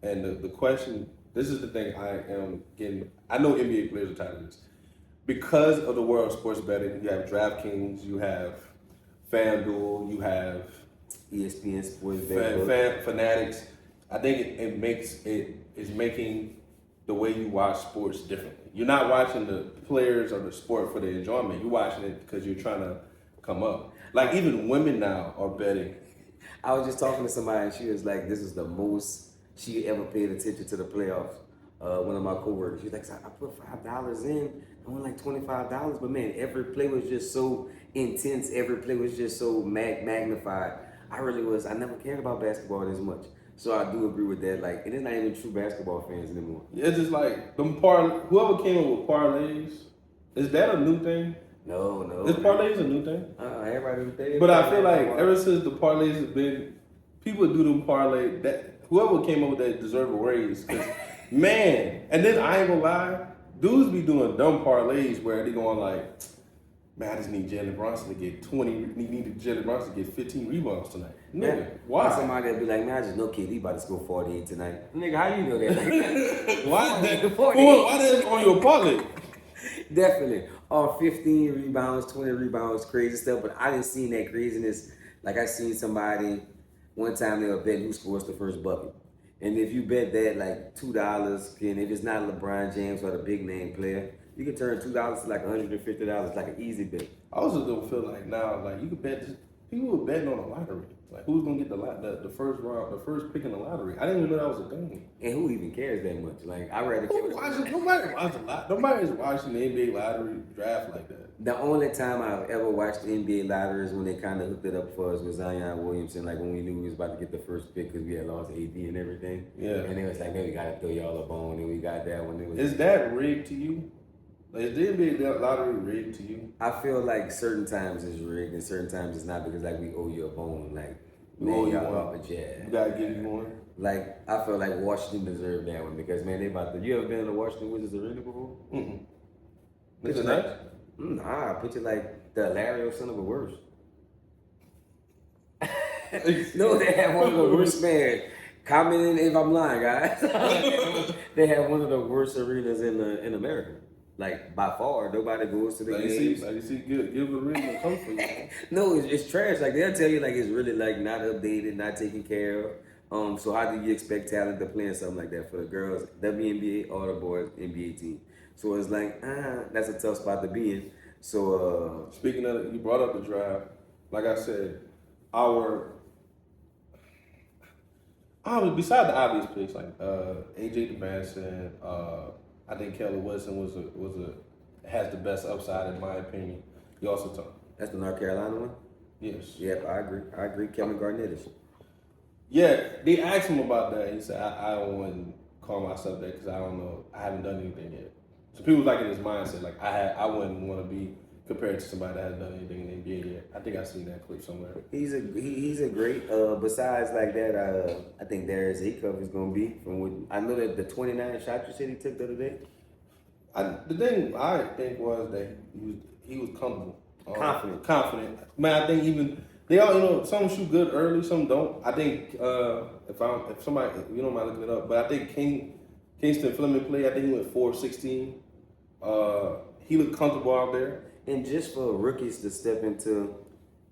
And the question, this is the thing I am getting. I know NBA players are tired of this. Because of the world of sports betting, you have DraftKings, you have FanDuel, you have ESPN Sports Betting, Fanatics. I think it is making the way you watch sports differently. You're not watching the players or the sport for the enjoyment. You're watching it because you're trying to come up. Like even women now are betting. I was just talking to somebody and she was like, this is the most she ever paid attention to the playoffs. One of my coworkers, she's like, I put $5 in, I won like $25, but man, every play was just so intense. Every play was just so magnified. I never cared about basketball this much. So I do agree with that. Like, and it's not even true basketball fans anymore. It's just like whoever came up with parlays, is that a new thing? No. Is parlays a new thing? Everybody. But I feel like ever since the parlays have been, people do them parlay. That whoever came up with that deserve a raise. 'Cause, man, and then I ain't gonna lie, dudes be doing dumb parlays where they going like, man, I just need Jalen Brunson to get 20. Need Jalen Brunson to get 15 rebounds tonight. Nigga, why? Somebody that be like, man, I just know KD about to score 48 tonight. Nigga, how you know that? Why that on your parlay? Definitely. 15 rebounds, 20 rebounds, crazy stuff. But I didn't see that craziness. Like I seen somebody one time they were betting who scores the first bucket. And if you bet that like $2, and if it's not LeBron James or the big name player, you can turn $2 to like $150, like an easy bet. I also don't feel like now, like you could bet. People were betting on the lottery. Like who's gonna get the first round, the first pick in the lottery? I didn't even know that was a thing. And who even cares that much? Like I rather. Nobody's watching the NBA lottery draft like that. The only time I've ever watched the NBA lottery is when they kind of hooked it up for us with Zion Williamson, like when we knew we was about to get the first pick because we had lost AD and everything. Yeah. And it was like, man, we gotta throw y'all a bone, and we got that one. Is that rigged to you? Like, is the NBA lottery rigged to you? I feel like certain times it's rigged and certain times it's not because like we owe you a bone. Like we owe you one. You gotta give you one. Like I feel like Washington deserved that one because man, they about to. You ever been in the Washington Wizards arena before? Is it nice? Nah, picture like the Larry Center, but worse. No, they have one of the worst, man. Comment if I'm lying, guys. They have one of the worst arenas in America. Like by far, nobody goes to the games. You see, give a arena come for you. No, it's trash. Like they'll tell you, like it's really like not updated, not taken care of. So how do you expect talent to play in something like that for the girls, WNBA or the boys NBA team? So it's like that's a tough spot to be in. So speaking of it, you brought up the draft. Like I said, beside the obvious picks like AJ DeBanson, I think Kelly Wilson has the best upside in my opinion. You also talk. That's the North Carolina one? Yes. Yep, I agree. Kevin Garnett is. Yeah, they asked him about that. He said, I wouldn't call myself that because I don't know. I haven't done anything yet. So people like in his mindset, like I wouldn't want to be compared to somebody that hasn't done anything in the NBA yet. I think I've seen that clip somewhere. He's a great. Besides like that, I think Darius Acuff is gonna be from what I know that the 29 shots you said he took the other day. The thing I think was that he was comfortable, confident. Man, I think even they all some shoot good early, some don't. I think if somebody you don't mind looking it up, but I think Kingston Fleming played. I think he went 4-16. He looked comfortable out there. And just for rookies to step into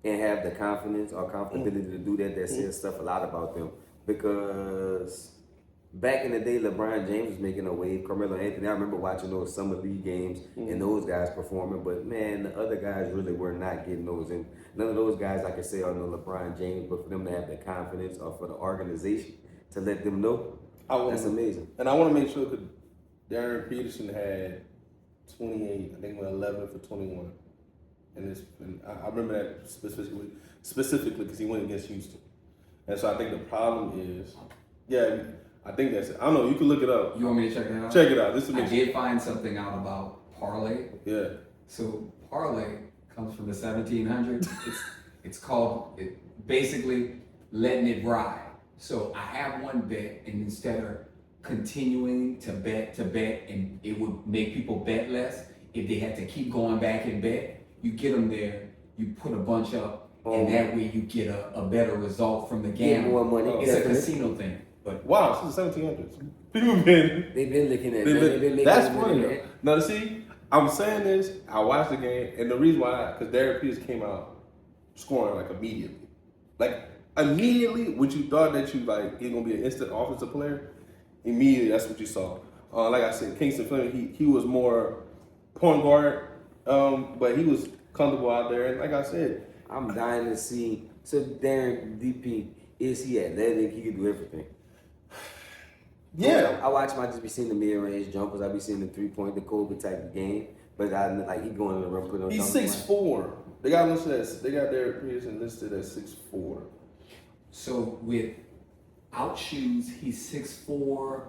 and have the confidence or comfortability to do that, says stuff a lot about them. Because back in the day, LeBron James was making a wave. Carmelo Anthony, I remember watching those summer league games and those guys performing. But man, the other guys really were not getting those. And none of those guys, I could say, are no LeBron James. But for them to have the confidence or for the organization to let them know, that's amazing. And I want to make sure that Darren Peterson had 28, I think went 11 for 21. And I remember that specifically because he went against Houston. And so I think the problem is, I think that's it. I don't know, you can look it up. You want me to check it out? Check it out. I did find something out about parlay. Yeah. So parlay comes from the 1700s. It's called basically letting it ride. So I have one bet, and instead of continuing to bet, and it would make people bet less if they had to keep going back and bet. You get them there, you put a bunch up, and that way you get a better result from the gamble. Get more money. It's a casino thing. But Wow, since the 1700s. People been. They've been looking at They've that. been- They've been making that's money, funny man. though. Now, see, I'm saying this. I watched the game, and the reason why, because Derek Peters came out scoring like immediately, what you thought that you like he's gonna be an instant offensive player. Immediately, that's what you saw. Like I said, Kingston Fleming, he was more point guard, but he was comfortable out there. And like I said, I'm dying to see. So Darren DP, is he athletic? He can do everything. yeah, I watch him. I just be seeing the mid-range jumpers. I be seeing the 3-point, the Kobe type of game. But I like he going to the rim, put on. he's dunk 6'4". They got listed as Derek Peterson listed at 6'4". so without shoes, he's 6'4"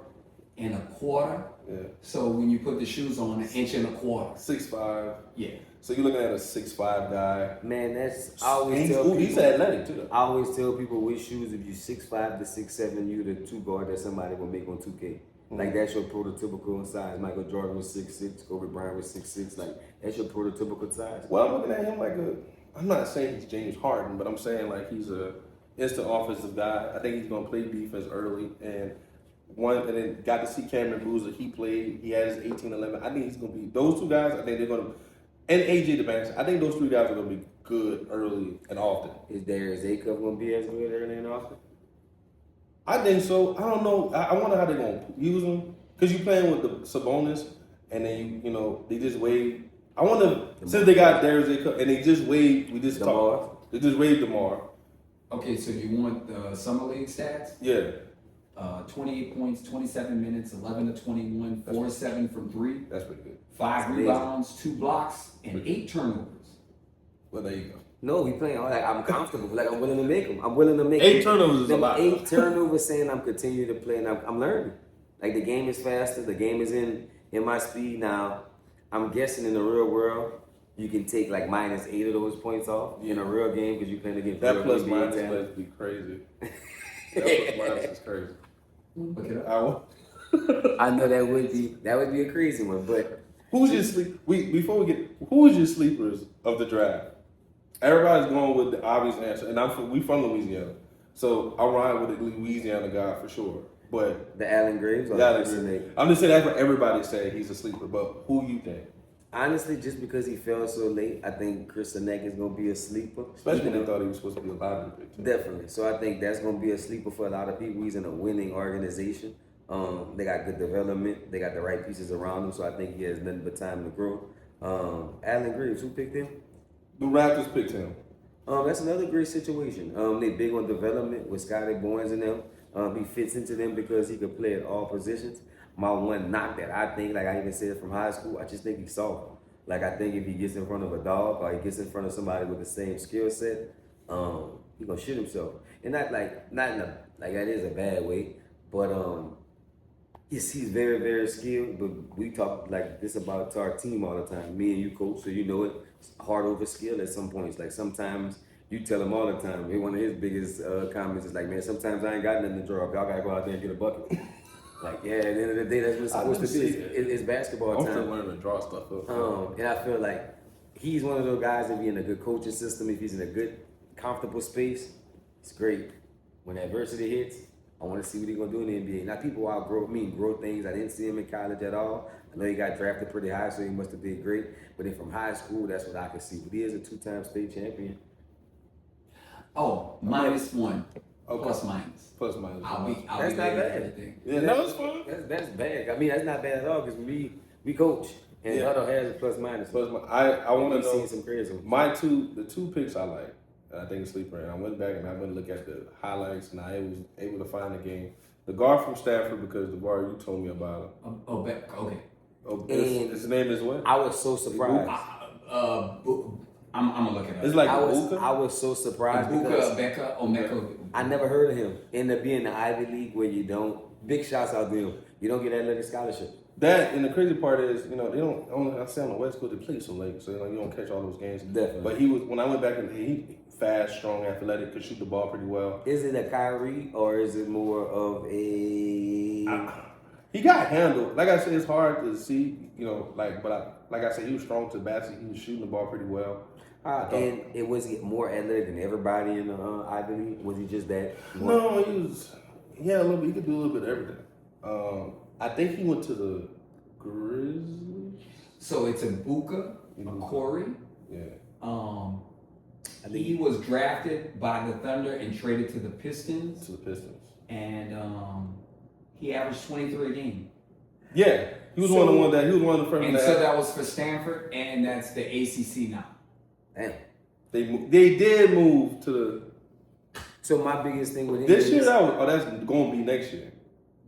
and a quarter. Yeah, So when you put the shoes on, 1.25 inches. 6'5". Yeah. So you're looking at a 6'5" guy. Man, that's I always He's, tell people. he's athletic too. I always tell people with shoes, if you 6'5" to 6'7", you the 2 guard that somebody will make on 2K. Like that's your prototypical size. Michael Jordan was 6'6", Kobe Bryant was 6'6". Like that's your prototypical size. Well, I'm looking at him I'm not saying he's James Harden, but I'm saying like he's a instant offensive guy. I think he's gonna play defense early and then got to see Cameron Boozer. He played. He had his 18-11. I think he's gonna be those two guys. I think they're gonna and AJ DeBanks. I think those 3 guys are gonna be good early and often. Is Darius Acuff gonna be as good early and often? I think so. I don't know. I wonder how they're gonna use him because you playing with the Sabonis and then you know they just waive. I wonder since they got Darius Acuff and they just waived. We just talked. They just waived DeMar. Okay, so you want the summer league stats? Yeah. 28 points, 27 minutes, 11 to 21, 4-7 from 3, That's pretty good. 5 rebounds, 2 blocks, and 8 turnovers. Well, there you go. No, he playing. Like I'm comfortable. Like I'm willing to make him. I'm willing to make 8 turnovers is a them lot. 8 turnovers, saying I'm continuing to play and I'm learning. Like the game is faster. The game is in my speed now. I'm guessing in the real world, you can take like -8 of those points off in a real game because you're playing against That real plus NBA minus talent. plays be crazy. That plus minus is crazy. Look it up. I know that would be a crazy one, but Who's your sleep? Who is your sleepers of the draft? Everybody's going with the obvious answer, and we from Louisiana, so I'm riding with the Louisiana guy for sure. But the Allen Graves or yeah, the Chris Nate? I'm just saying that's what everybody say he's a sleeper. But who you think? Honestly, just because he fell so late, I think Chris Nate is gonna be a sleeper. Especially when they thought he was supposed to be a lottery pick. Too. Definitely. So I think that's gonna be a sleeper for a lot of people. He's in a winning organization. They got good development. They got the right pieces around him. So I think he has nothing but time to grow. Allen Graves, who picked him? The Raptors picked him. That's another great situation. They big on development with Scotty Barnes and them. He fits into them because he could play at all positions. My one knock that I think, like I even said from high school, I just think he's soft. Like I think if he gets in front of a dog or he gets in front of somebody with the same skill set, he gonna shoot himself. And not in a like that is a bad way, but yes, he's very, very skilled. But we talk like this about our team all the time. Me and you, coach, so you know it. It's hard over skill at some points. Like sometimes you tell him all the time. One of his biggest comments is like, man, sometimes I ain't got nothing to draw up. Y'all gotta go out there and get a bucket. Like, yeah, at the end of the day, that's what it's supposed to be. It's basketball I'm time. still learning to draw stuff up. And I feel like he's one of those guys that be in a good coaching system. If he's in a good, comfortable space, it's great. When adversity hits, I want to see what he's gonna do in the NBA. Now, people grow things. I didn't see him in college at all. I know he got drafted pretty high, so he must have did great. But then from high school, that's what I can see. But he is a 2-time state champion. Oh, -1. Okay. Plus minus. Plus minus. I'll be That's not waiting bad. for everything. Yeah, no, it's fine. That's bad. I mean, that's not bad at all because we coach and Yeah. Huddle has a plus minus. Plus I want to know. Seen some crazy ones. The two picks I like, and I think it's sleeper. And I went back and I went to look at the highlights, and I was able to find the game. The guard from Stanford, because the bar you told me about him. Okay. Oh, And his name is what? I was so surprised. I'm gonna look it up. It's like I Ibuka? was so surprised because Omeka. I never heard of him. End up being the Ivy League where you don't. Big shots out there. You don't get athletic scholarship. That and the crazy part is, they don't. I say on the West Coast they play so late, so you don't catch all those games. Definitely. But he was when I went back and he fast, strong, athletic, could shoot the ball pretty well. Is it a Kyrie or is it more of a? He got handled. Like I said, it's hard to see, like I said, he was strong to the basket. He was shooting the ball pretty well. And was he more athletic than everybody in the Ivy League? Was he just that? No, Yeah, a little bit. He could do a little bit of everything. I think he went to the Grizzlies. So it's a Buka, a Corey. Yeah. He was drafted by the Thunder and traded to the Pistons. To the Pistons. And he averaged 23 a game. Yeah, he was one of the first. And so that was for Stanford, and that's the ACC now. Damn. They did move to the. So my biggest thing with him This year, that's going to be next year.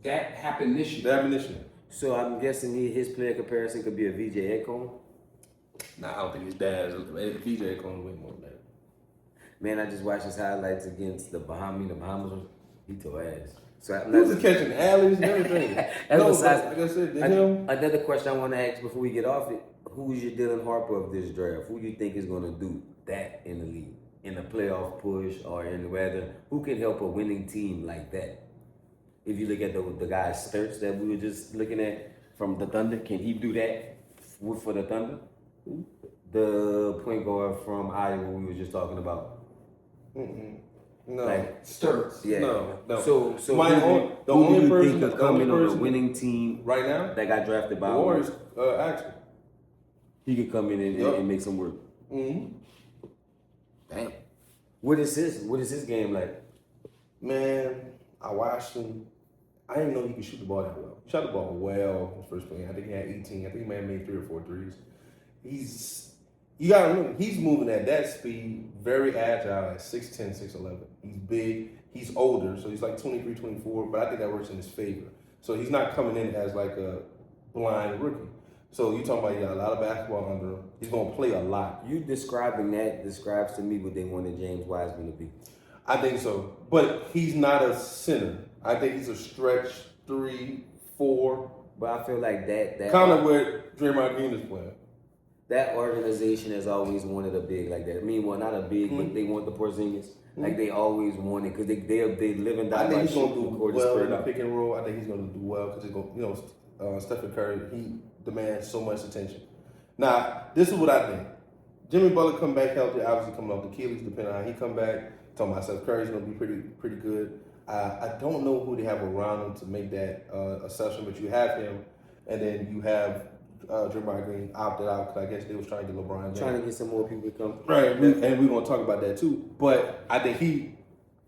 That happened this year. That happened this year. So I'm guessing his player comparison could be a VJ Ekholm. Nah, I don't think his dad's VJ Cone way more than that. Man, I just watched his highlights against the Bahamas. He tore ass. So He was just catching alleys and everything. Like I said, another question I want to ask before we get off it: who is your Dylan Harper of this draft? Who do you think is going to do that in the league, in a playoff push, or in the weather? Who can help a winning team like that? If you look at the guy's stats that we were just looking at from the Thunder, can he do that for the Thunder? The point guard from Iowa we were just talking about. No. Like Sturts. Yeah. No. So the only who do you person think could come in on a winning team right now that got drafted by the Warriors? Actually, he could come in and make some work. Mm-hmm. Damn. What is his game like? Man, I watched him. I didn't know he could shoot the ball that well. He shot the ball well his first play. I think he had 18. I think he may have made 3 or 4 threes. You gotta remember, he's moving at that speed, very agile at 6'10", 6'11". He's big, he's older, so he's like 23, 24, but I think that works in his favor. So he's not coming in as like a blind rookie. So you talking about he got a lot of basketball under him. He's gonna play a lot. You describing that describes to me what they wanted James Wiseman to be. I think so. But he's not a center. I think he's a stretch 3, 4. But I feel like that kind of where Draymond Green is playing. That organization has always wanted a big like that. I mean, well, not a big, but they want the Porzingis. Like they always wanted because they live and die. I think he's gonna do well in the up. pick and roll. I think he's gonna do well because Stephen Curry, he demands so much attention. Now, this is what I think. Jimmy Butler come back healthy, obviously coming off the Achilles, depending on how he come back. Talking about Steph Curry's gonna be pretty good. I don't know who they have around him to make that assumption, but you have him, and then you have Draymond Green opted out because I guess they was trying to get LeBron James. Trying to get some more people to come. Right, and we're going to talk about that too. But I think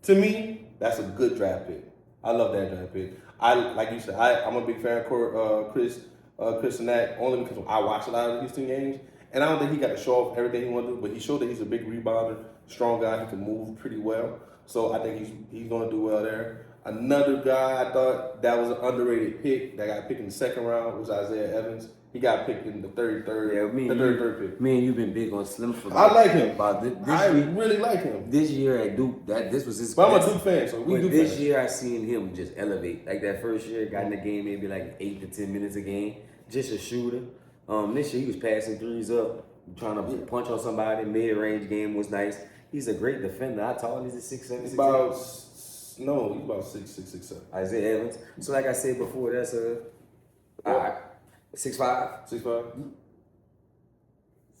to me, that's a good draft pick. I love that draft pick. Like you said, I'm a big fan of Chris Sinat, only because I watch a lot of the Houston games. And I don't think he got to show off everything he want to do, but he showed that he's a big rebounder, strong guy, he can move pretty well. So I think he's going to do well there. Another guy I thought that was an underrated pick that got picked in the second round was Isaiah Evans. He got picked in the 33rd pick. Me and you've been big on Slim for I like him. About this I year, really like him. This year at Duke, this was his. But I'm a Duke fan, so we do. This year I seen him just elevate. Like that first year, got in the game maybe like 8 to 10 minutes a game, just a shooter. This year he was passing threes up, trying to punch on somebody. Mid-range game was nice. He's a great defender. How tall is he? 6'7", 6'8"? He's about 6'6", 6'7". Isaiah Evans. So like I said before, that's a 6'5". 6'5".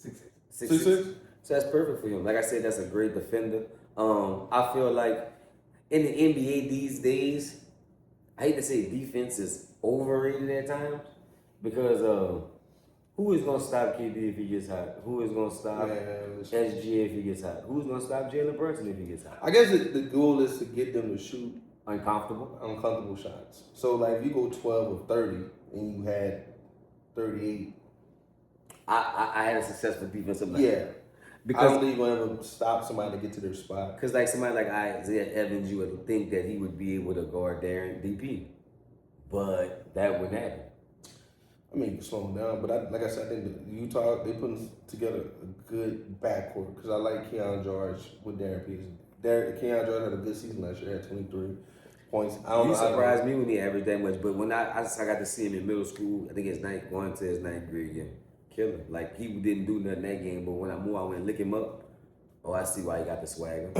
6'6". 6'6". So that's perfect for him. Like I said, that's a great defender. I feel like in the NBA these days, I hate to say defense is overrated at times because who is gonna stop KD if he gets hot? Who is gonna stop SGA if he gets hot? Who's gonna stop Jalen Brunson if he gets hot? I guess the goal is to get them to shoot uncomfortable shots. So like if you go 12 or 30 and you had 38. I had a successful defensive night. Yeah. Because I don't think you're going to ever stop somebody to get to their spot. Because like somebody like Isaiah Evans, you would think that he would be able to guard Darren DP. But that wouldn't happen. I mean, you can slow him down. But like I said, I think the Utah, they putting together a good backcourt. Because I like Keon George with Darren Peterson. Keon George had a good season last year. He had 23 points. You surprised me when he averaged that much. But when I got to see him in middle school, I think going to his ninth grade game. Killer. Like he didn't do nothing that game, but when I went and look him up, I see why he got the swagger.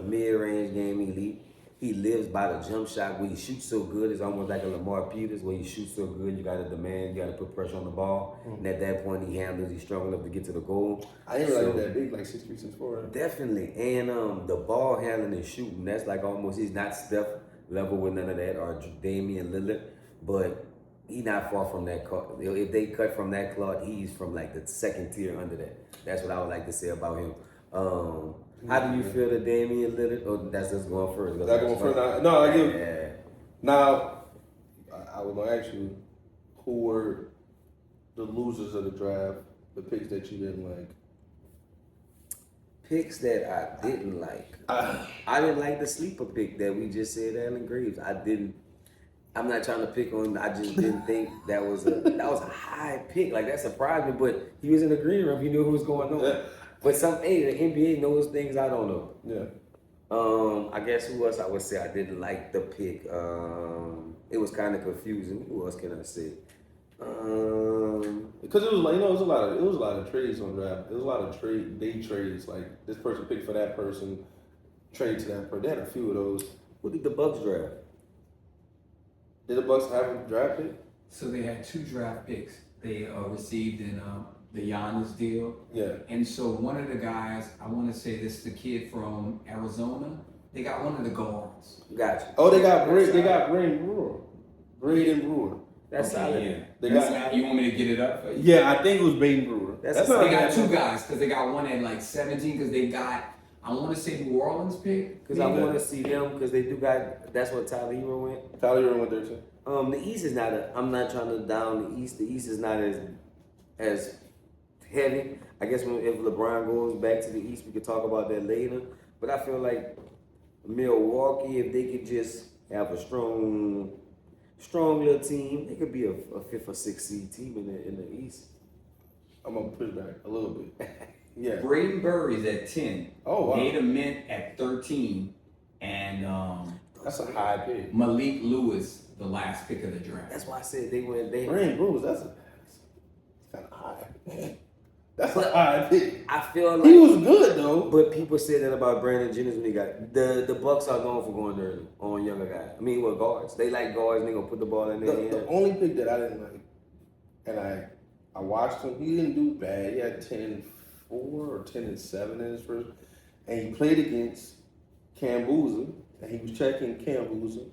Mid-range game elite. He lives by the jump shot where he shoots so good. It's almost like a Lamar Peters where he shoots so good. You got to demand, you got to put pressure on the ball. And at that point, he's strong enough to get to the goal. I didn't realize that big, like 6'3", 6'4". Definitely. And the ball handling and shooting, that's like almost, he's not Steph level with none of that, or Damian Lillard, but he's not far from that. If they cut from that cloth, he's from like the second tier under that. That's what I would like to say about him. How do you feel that Damian Lillard? Oh, that's just going first. That going first. No, I give. Yeah. Now, I was gonna ask you, who were the losers of the draft? The picks that you didn't like. Picks that I didn't like. I didn't like the sleeper pick that we just said, Allen Graves. I'm not trying to pick on. I just didn't think that was a high pick. Like that surprised me, but he was in the green room. He knew what was going on. But the NBA knows things I don't know. Yeah. I guess who else I would say I didn't like the pick. It was kind of confusing. Who else can I say? Because it was like, it was a lot of trades on draft. There was a lot of day trades. Like this person picked for that person, trade to that person. They had a few of those. What did the Bucks draft? Did the Bucks have a draft pick? So they had 2 draft picks. They received in the Giannis deal. Yeah. And so one of the guys, I want to say this, the kid from Arizona. They got one of the guards. Gotcha. Oh, they got Braden Brewer. That's solid. Yeah. You want me to get it up for you? Yeah, I think it was Braden Brewer. They got 2 guys because they got one at like 17 because they got, I want to say New Orleans pick. Because I want to see them because they do got, that's what Tyler Hero went. Tyler Hero went there too. The East is not I'm not trying to down the East. The East is not as heavy. I guess if LeBron goes back to the East, we could talk about that later. But I feel like Milwaukee, if they could just have a strong little team, they could be a 5th or 6th seed team in the East. I'm gonna push back a little bit. Yeah. Braden Burry's at 10. Oh wow. Nate Mint at 13. And that's a high pick. Malik Lewis, the last pick of the draft. That's why I said they went. Braden Brewer, that's kind of high. That's a high pick. I feel like he was good though. But people said that about Brandon Jennings when he got the Bucks are known for going early on younger guys. I mean, with guards, they like guards. And they gonna put the ball in their hand. The only pick that I didn't like, and I watched him. He didn't do bad. He had 10-4 or 10-7 in his first, and he played against Cam Boozer, and he was checking Cam Boozer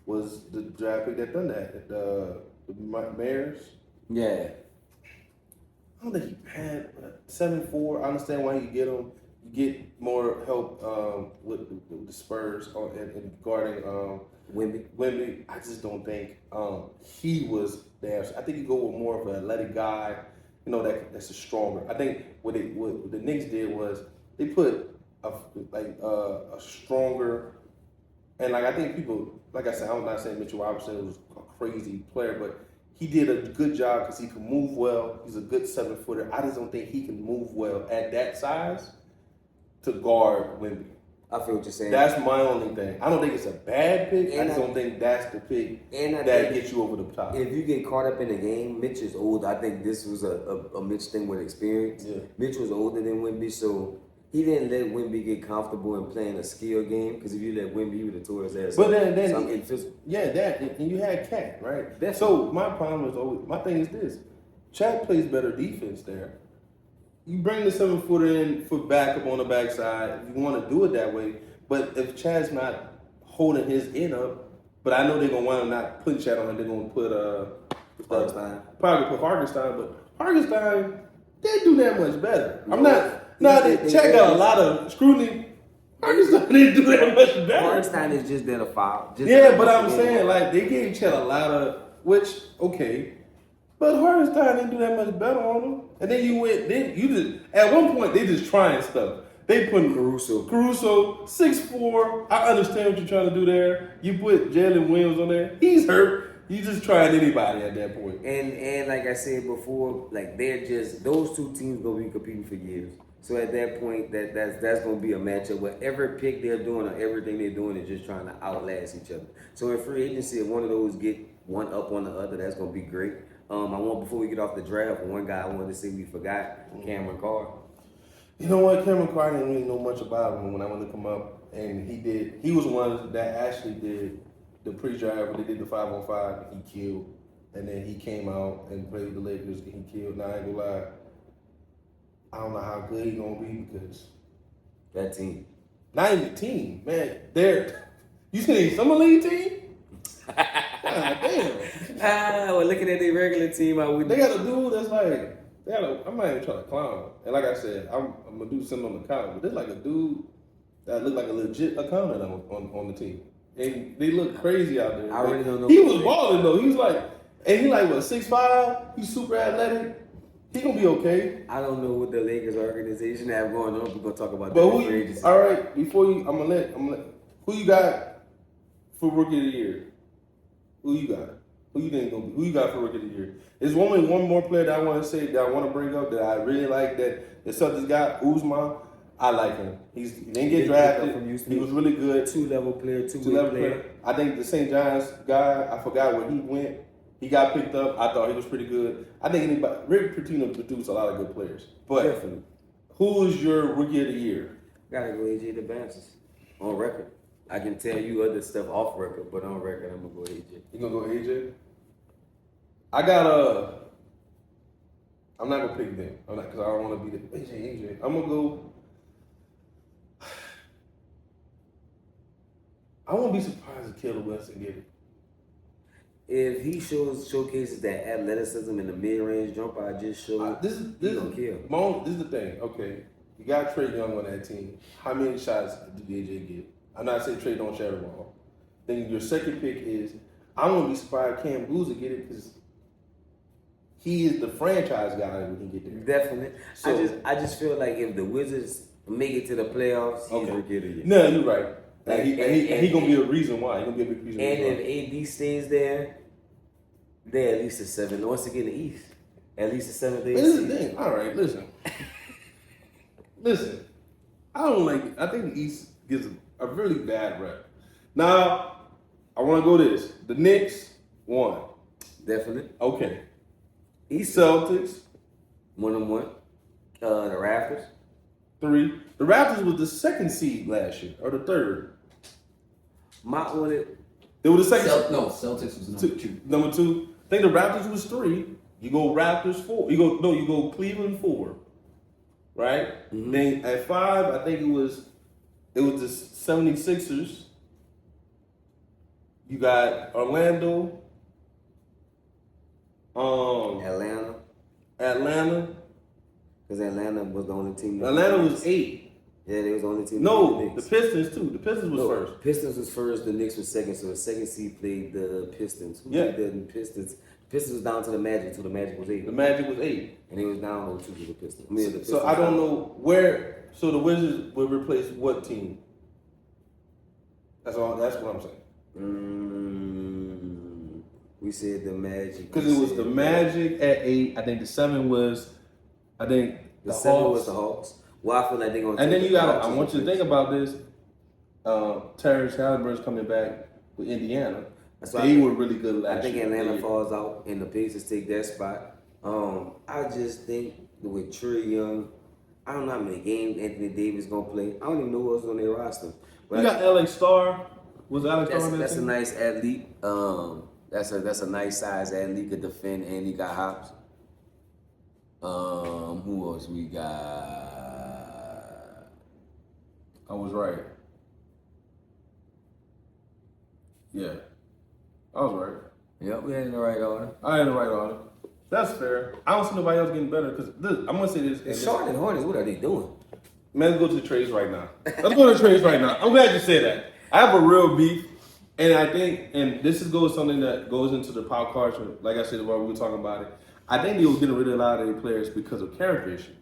was the draft pick that done that. The Bears. Yeah. I don't think he had 7-4. I understand why you get him. You get more help with the Spurs and guarding Wemby. I just don't think he was there. I think you go with more of an athletic guy. You know that's a stronger. I think what the Knicks did was they put a stronger, and like I think people, like I said, I'm not saying Mitchell Robinson was a crazy player, but he did a good job because he can move well. He's a good 7-footer. I just don't think he can move well at that size to guard Wemby. I feel what you're saying. That's my only thing. I don't think it's a bad pick. I just don't think that's the pick that gets you over the top. If you get caught up in the game, Mitch is old. I think this was a Mitch thing with experience. Yeah. Mitch was older than Wemby, so he didn't let Wemby get comfortable in playing a skill game. Because if you let Wemby, he would have tore his ass. But then and you had Cat, right? Definitely. So my problem is always, my thing is this: Chad plays better defense there. You bring the 7-footer in for backup on the backside. If you want to do it that way, but if Chad's not holding his end up, but I know they're gonna wind up not putting Chad on him. They're gonna put Hartenstein. Probably put Hartenstein, but Hartenstein didn't do that much better. I'm not. Chad got a lot of scrutiny. Hartenstein didn't do that much better. Hartenstein is just there to foul. But I'm saying like they gave Chad a lot of okay. But Hartenstein didn't do that much better on him. And then at one point they just trying stuff. They put Caruso 6'4". I understand what you're trying to do there. You put Jalen Williams on there. He's hurt. You just trying anybody at that point. And like I said before, like they're just those two teams gonna be competing for years. So at that point, that's gonna be a matchup where every pick they're doing or everything they're doing is just trying to outlast each other. So in free agency, if one of those get one up on the other, that's gonna be great. Before we get off the draft, one guy I wanted to say we forgot, Cameron Carr. You know what? Cameron Carr didn't really know much about him when I went to come up, and he was one that actually did the pre-draft where they did the 5-on-5 and he killed, and then he came out and played with the Lakers and he killed. Now I ain't gonna lie, I don't know how good he gonna be because that team, not even the team, man. They're You seen a summer league team? God damn. Well, looking at the regular team, I would. They got a dude that's like, I'm not even trying to clown. And like I said, I'm gonna do something on the count, but there's like a dude that looked like a legit accountant on the team. And they look crazy out there. I really don't know. He was balling though. He was like, and he like what 6'5". He's super athletic. He gonna be okay. I don't know what the Lakers organization have going on. We're gonna talk about But that. all right, before you, I'm gonna let who you got for rookie of the year? Who you got? Who you think gonna be? Who you got for rookie of the year? There's only one more player that I want to say that I want to bring up that I really like that the Celtics got. Uzma, I like him. He didn't get drafted from Houston. He was really good. Two-level player. I think the St. John's guy, I forgot where he went. He got picked up. I thought he was pretty good. I think Rick Pitino produced a lot of good players. But Definitely. Who is your rookie of the year? Gotta go AJ DeBansis. On record. I can tell you other stuff off record, but on record, I'm gonna go AJ. You gonna go AJ? I got I'm not gonna pick them. I'm not because I don't want to be the AJ. I'm gonna go. I won't be surprised if Caleb Winston get it. If he showcases that athleticism in the mid-range jumper I just showed, This is the thing. Okay, you got Trey Young on that team. How many shots did AJ get? I'm not saying Trey don't share the ball. Then your second pick is I won't be surprised Cam Boozer get it because he is the franchise guy when he get there. Definitely. So, I just feel like if the Wizards make it to the playoffs, he's rookie of the year. No, you're right. And he gonna be a reason why. He gonna be a big reason. And if AD stays there, they're at least a 7. Once again, the East, at least a 7th. This is the thing. All right, listen. I don't like it. I think the East gives a really bad rep. Now, I want to go this. The Knicks won. Definitely. Okay. East Celtics 1-1. The Raptors 3. The Raptors was the second seed last year or the third. They were the second. Celtics was number 2. Number 2. I think the Raptors was 3. You go Raptors 4. You go Cleveland 4. Right? Mm-hmm. Then at 5, I think it was the 76ers. You got Orlando. Atlanta. Because Atlanta was the only team. Atlanta was 8. Yeah, they was the only team. No, the Pistons too. The Pistons was first. Pistons was first. The Knicks was second. So the second seed played the Pistons. Who Yeah. played the Pistons? Pistons was down to the Magic. So the Magic was 8. The Magic was 8, and it was down 0-2 to the Pistons. The Pistons so I don't know where. So the Wizards will replace what team? That's all. That's what I'm saying. We said the Magic. Because it was the Magic at 8. I think the 7 was. I think the 7 was the Hawks. Well, I feel like they're gonna. And then you got. I want you to think about this. Terrence Halliburton's coming back with Indiana. They were really good last year. I think Atlanta falls out and the Pacers take that spot. I just think with Trey Young, I don't know how many games Anthony Davis gonna play. I don't even know who else on their roster. But you got Alex Starr. Was Alex Starr on that That's team? a nice athlete. That's a nice size athlete, could defend, and he got hops. Who else we got? I was right. Yeah. I was right. Yep, we had in the right order. I had the right order. That's fair. I don't see nobody else getting better because I'm gonna say this. It's Charlotte and Hornets. What are they doing? Man, let's go to the trades right now. Let's go to the trades right now. I'm glad you said that. I have a real beef, and I think, and this goes something that goes into the pop culture. Like I said while we were talking about it, I think they were getting rid of a lot of their players because of character issues.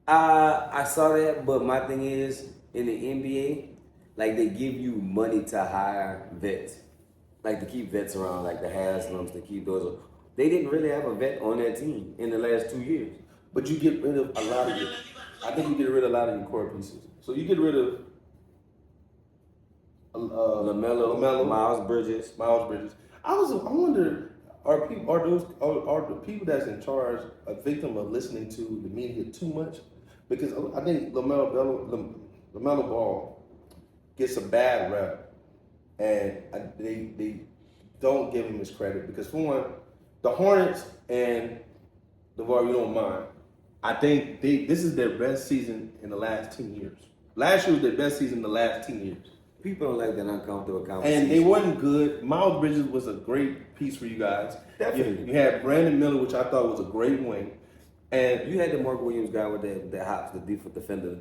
I saw that, but my thing is in the NBA, like they give you money to hire vets, like to keep vets around, like the Haslams, to keep those. They didn't really have a vet on that team in the last 2 years. But you get rid of a lot of your. I think you get rid of a lot of your core pieces. So you get rid of LaMelo, Miles Bridges. I wonder, are the people that's in charge a victim of listening to the media too much? Because I think LaMelo Ball gets a bad rep, and they don't give him his credit because for one, the Hornets and the VAR, you don't mind. I think this is their best season in the last 10 years. Last year was their best season in the last 10 years. People don't like that uncomfortable conversation. And they wasn't good. Miles Bridges was a great piece for you guys. Definitely. You had Brandon Miller, which I thought was a great wing. And you had the Mark Williams guy with that hops, the defensive defender,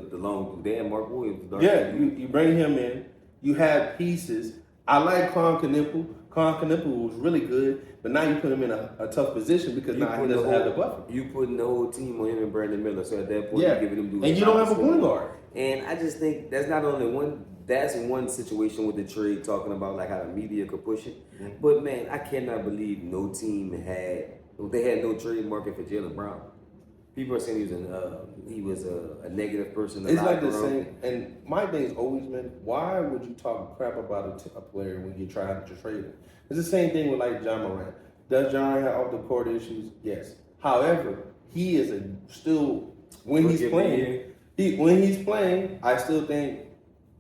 the long dude. They had Mark Williams. Yeah, you bring him in. You have pieces. I like Con Knippel. Con Knippel was really good, but now you put him in a tough position because now he doesn't have the buffer. You putting the whole team on him and Brandon Miller, so at that point yeah. you're giving him dudes. And you don't have a point guard. And I just think that's not only one. That's one situation with the trade, talking about like how the media could push it. Mm-hmm. But man, I cannot believe no team had no trade market for Jaylen Brown. People are saying he was a negative person. It's like the same. And my thing is always been, why would you talk crap about a player when you're trying to trade him? It's the same thing with like John Morant. Does John Morant have off the court issues? Yes. However, he is still when he's playing. I still think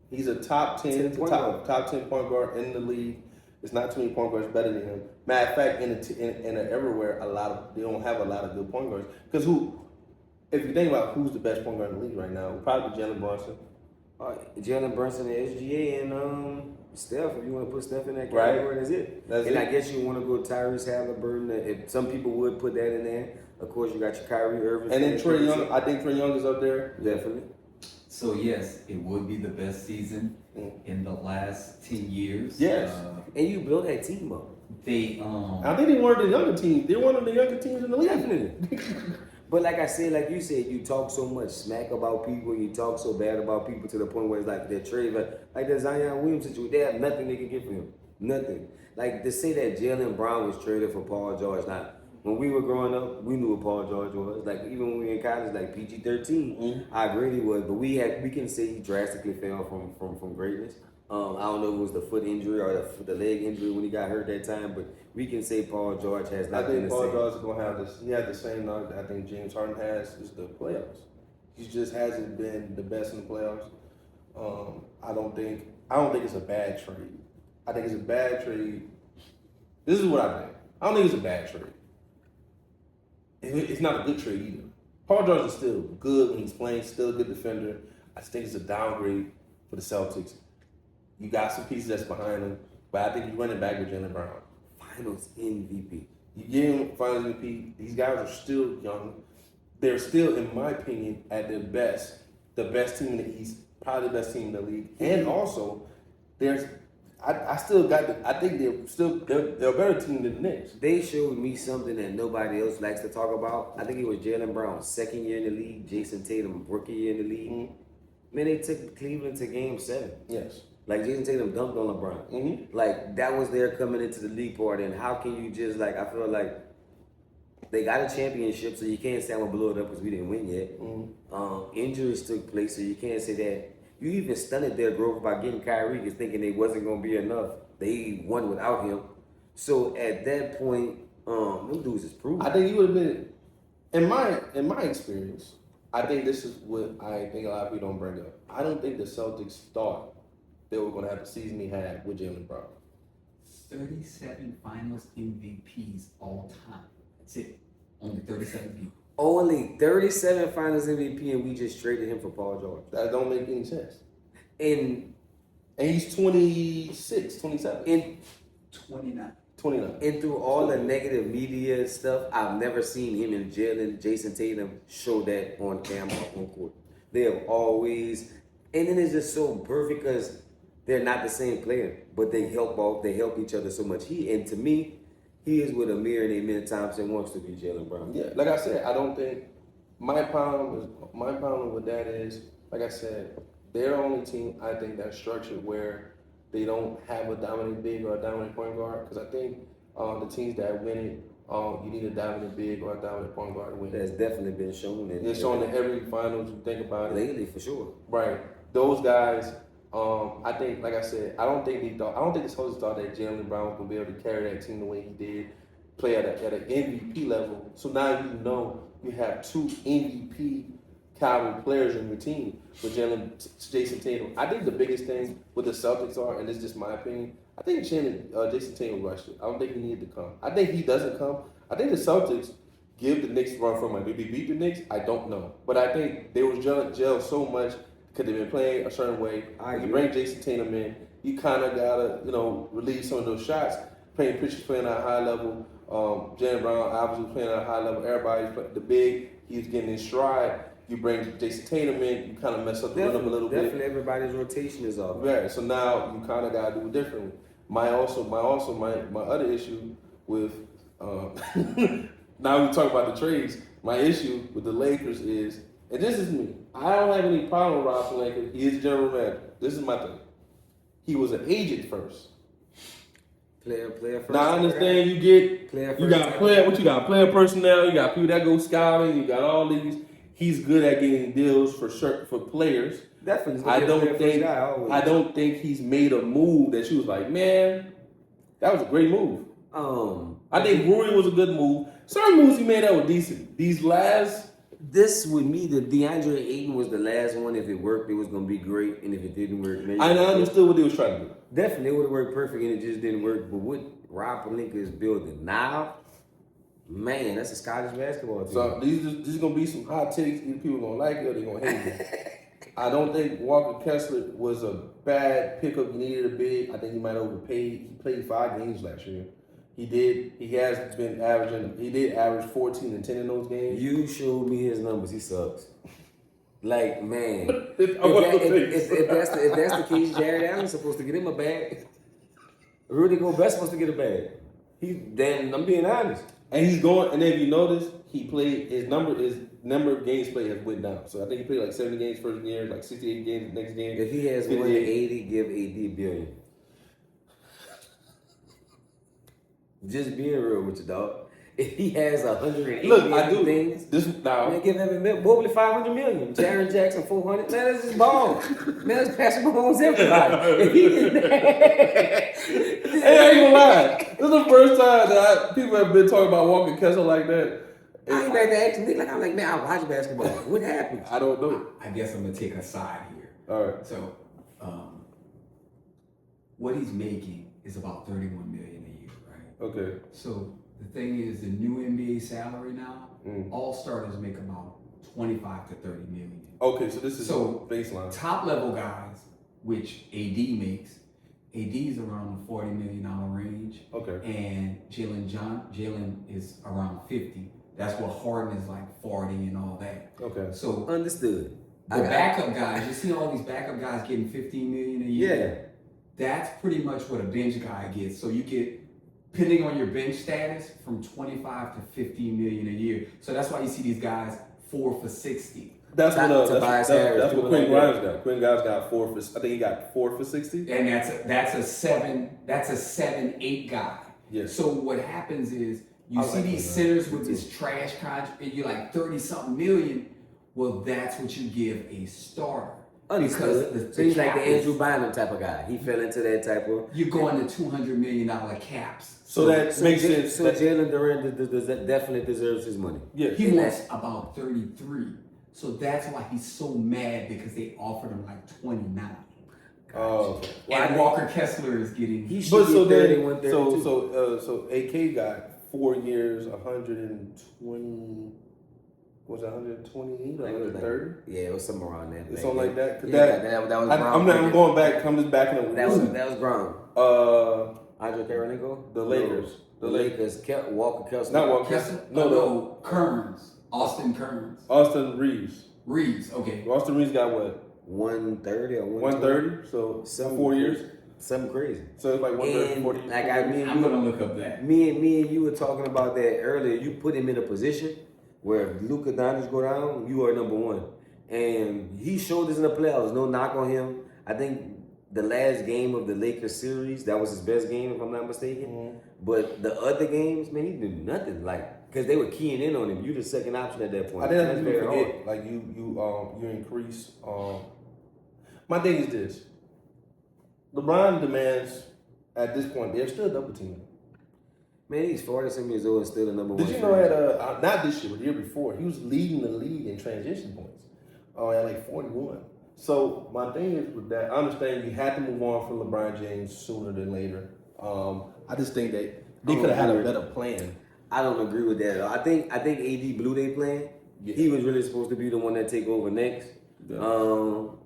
he's a top 10 top 10 point guard in the league. It's not too many point guards better than him. Matter of fact, in an era where they don't have a lot of good point guards. Because if you think about who's the best point guard in the league right now, it would probably be Jalen Brunson. Jalen Brunson, SGA, and Steph. If you want to put Steph in that category, that's it. I guess you want to go Tyrese Halliburton. If some people would put that in there. Of course, you got your Kyrie Irving. And then Trae Young. I think Trae Young is up there. Definitely. So yes, it would be the best season in the last 10 years. Yes. And you build that team up. I think they were the younger team. They're one of the younger teams in the league. Definitely. But like I said, like you said, you talk so much smack about people, you talk so bad about people to the point where it's like they're trade, like the Zion Williams situation, they have nothing they can get for him. Nothing. Like to say that Jaylen Brown was traded for Paul George. Now, when we were growing up, we knew what Paul George was. Like even when we were in college, like PG-13, I agree he was. But we can say he drastically fell from greatness. I don't know if it was the foot injury or the leg injury when he got hurt that time, but we can say Paul George has not been the same. I think Paul George is going to have this. He had the same knowledge I think James Harden has is the playoffs. He just hasn't been the best in the playoffs. I don't think it's a bad trade. I think it's a bad trade. This is what I think. I don't think it's a bad trade. It's not a good trade either. Paul George is still good when he's playing, still a good defender. I just think it's a downgrade for the Celtics. You got some pieces that's behind him, but I think you're running back with Jaylen Brown. Finals MVP. You give him Finals MVP. These guys are still young. They're still, in my opinion, at their best, the best team in the East, probably the best team in the league. And also, I think they're a better team than the Knicks. They showed me something that nobody else likes to talk about. I think it was Jaylen Brown's second year in the league, Jason Tatum rookie year in the league. Mm-hmm. Man, they took Cleveland to Game 7. Yes. Like Jason Tatum dunked on LeBron. Mm-hmm. Like that was their coming into the league part. And how can you just I feel like they got a championship, so you can't say I'm gonna blow it up because we didn't win yet. Mm-hmm. Injuries took place, so you can't say that. You even stunted their growth by getting Kyrie because thinking they wasn't gonna be enough. They won without him. So at that point, them dudes is proven. I think he would have been in my experience. I think this is what I think a lot of people don't bring up. I don't think the Celtics thought they were going to have the season he had with Jaylen Brown. 37 Finals MVPs all time. That's it. Only 37 people. Only 37 Finals MVP, and we just traded him for Paul George. That don't make any sense. And he's 26, 27. In 29. And through all the negative media stuff, I've never seen him and Jason Tatum show that on camera, on court. They have always, and then it's just so perfect because they're not the same player, but they help each other so much. To me, he is what Amir and Amen Thompson wants to be Jaylen Brown. Yeah, like I said, I don't think my problem with that is, like I said, they're the only team I think that's structured where they don't have a dominant big or a dominant point guard. Because I think the teams that win it, you need a dominant big or a dominant point guard to win. That's definitely been shown. It's shown in every finals you think about it. Lately, for sure. Right. Those guys, I think, like I said, I don't think the Celtics thought that Jaylen Brown was going to be able to carry that team the way he did, play at an MVP level. So now you have two MVP caliber players in your team with Jason Tatum. I think the biggest thing with the Celtics are, and this is just my opinion, I think Jason Tatum rushed it. I don't think he needed to come. I think he doesn't come. I think the Celtics give the Knicks a run for money. Did they beat the Knicks? I don't know. But I think they were gelled so much. because they've been playing a certain way. I You agree. bring Jason Tatum in, you kind of gotta release some of those shots. Pitchers playing at a high level. Jalen Brown obviously playing at a high level. Everybody's playing the big. He's getting in stride. You bring Jason Tatum in, you kind of mess up the rhythm a little bit. Definitely, everybody's rotation is off. Right. So now you kind of gotta do it differently. My other issue with now we talk about the trades. My issue with the Lakers is, and this is me. I don't have any problem with Rob Pelinka. He is general manager. This is my thing. He was an agent first. Player first. Now I understand you get Player you first. got player personnel. You got people that go scouting. You got all these. He's good at getting deals for players. Definitely. I don't think he's made a move that she was like, man, that was a great move. I think Rui was a good move. Certain moves he made that were decent. This with me, the DeAndre Ayton was the last one. If it worked, it was gonna be great, and if it didn't work, maybe I understood what he was trying to do. Definitely, it would have worked perfect, and it just didn't work. But what Rob Pelinka is building now, man, that's a Scottish basketball team. So these is gonna be some hot takes. Either people gonna like it or they gonna hate it. I don't think Walker Kessler was a bad pickup. You needed a big. I think he might have overpaid. He played 5 games last year. He did. He has been averaging. He did average 14 and 10 in those games. You showed me his numbers. He sucks. Like, man, If that's the case, Jared Allen's supposed to get him a bag. Rudy Gobert supposed to get a bag. I'm being honest. And he's going. And if you notice, he played. His number of games played has went down. So I think he played like 70 games first year, like 68 games next game. If he has 180, give AD $1 billion. Just being real with you, dog. If he has 180 things, this now. Man, give him Mobley $500 million, Jaren Jackson $400. Man, that's just ball. Man, that's Patrick Mahomes everybody. If he did that, Hey, I ain't gonna lie. This is the first time that people have been talking about Walker Kessler like that. I ain't back to ask me. I'm like, man, I watch basketball. What happened? I don't know. I guess I'm gonna take a side here. All right. So, what he's making is about $31 million a year, right? Okay. So the thing is, the new NBA salary now, all starters make about 25 to 30 million. Okay, so this is baseline. Top level guys, which AD makes, AD is around the $40 million range. Okay. And Jalen is around 50. That's what Harden is like 40 and all that. Okay. So Understood. the backup guys, you see all these backup guys getting 15 million a year. Yeah. That's pretty much what a bench guy gets. So you get, depending on your bench status, from 25 to 15 million a year. So that's why you see these guys 4 for 60. That's what Quinn people Grimes got. Quinn Grimes got 4 for. I think he got 4 for 60. And that's a 7-8 guy. Yes. So what happens is you see these centers with this trash contract, and you're like 30-something million. Well, that's what you give a starter. Understood. So he's like the Andrew Bynum type of guy. He fell into that type of. You're going to $200 million caps. So that makes sense. So Jalen Durant definitely deserves his money. Yeah. He wants about 33. So that's why he's so mad, because they offered him like 29. And Walker Kessler is getting. He should be 31, 32. So AK got 4 years, 120. Was it 128 or 130? Yeah, it was something around that. It's something like that. That was Brown. I'm going back. I'm just backing up. That was Brown. Andre Karolinko? The Lakers. The Lakers. Walker Kessler. Not Walker Kessler? Kessler. No. Kearns. Austin Kearns. Austin Reeves. Reeves, okay. Austin Reeves got what? 130 or 130. So 4 years. Something crazy. So it's like 130, 40. Like I'm gonna look up that. Me and you were talking about that earlier. You put him in a position where if Luka Doncic go down, you are number one. And he showed this in the playoffs. No knock on him. I think the last game of the Lakers series, that was his best game, if I'm not mistaken. Mm-hmm. But the other games, man, he did nothing. Because they were keying in on him. You the second option at that point. I didn't forget. Like you increase. My thing is this: LeBron demands at this point they're still double teaming. Man, he's 40-some years old and still the number one. Did you know that, not this year, but the year before, he was leading the league in transition points at like 41. So my thing is with that, I understand you had to move on from LeBron James sooner than later. I just think that they could have had a better plan. I don't agree with that at all. I think AD blew their plan. Yeah. He was really supposed to be the one that take over next. Yeah.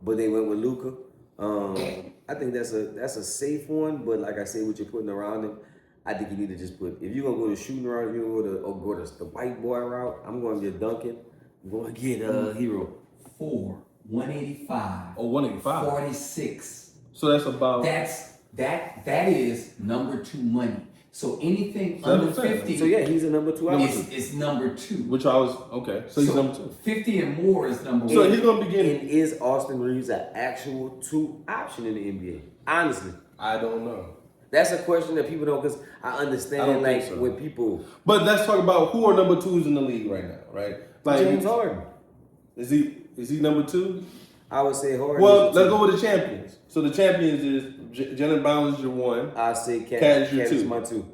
But they went with Luka. I think that's a safe one, but like I said, what you're putting around him, I think you need to just put. If you're gonna go the shooting route, if you're gonna go the white boy route, I'm going to get Duncan. I'm going to get Hero. 185. Oh, 185. 46. So that's about. That is number 2 money. So anything under 50. So yeah, he's a number 2 option. It's number 2. Which I was okay. So he's number 2. 50 and more is number 1. So he's gonna be getting. And is Austin Reeves an actual 2 option in the NBA? Honestly, I don't know. that's a question that people don't. Because I understand think so. when people. But let's talk about who are number 2s in the league right now, right? Like James Harden. Is he number 2? I would say Harden. Well, let's go with the champions. So the champions is Jalen Brown is your 1. I say Cat is your is 2. my 2.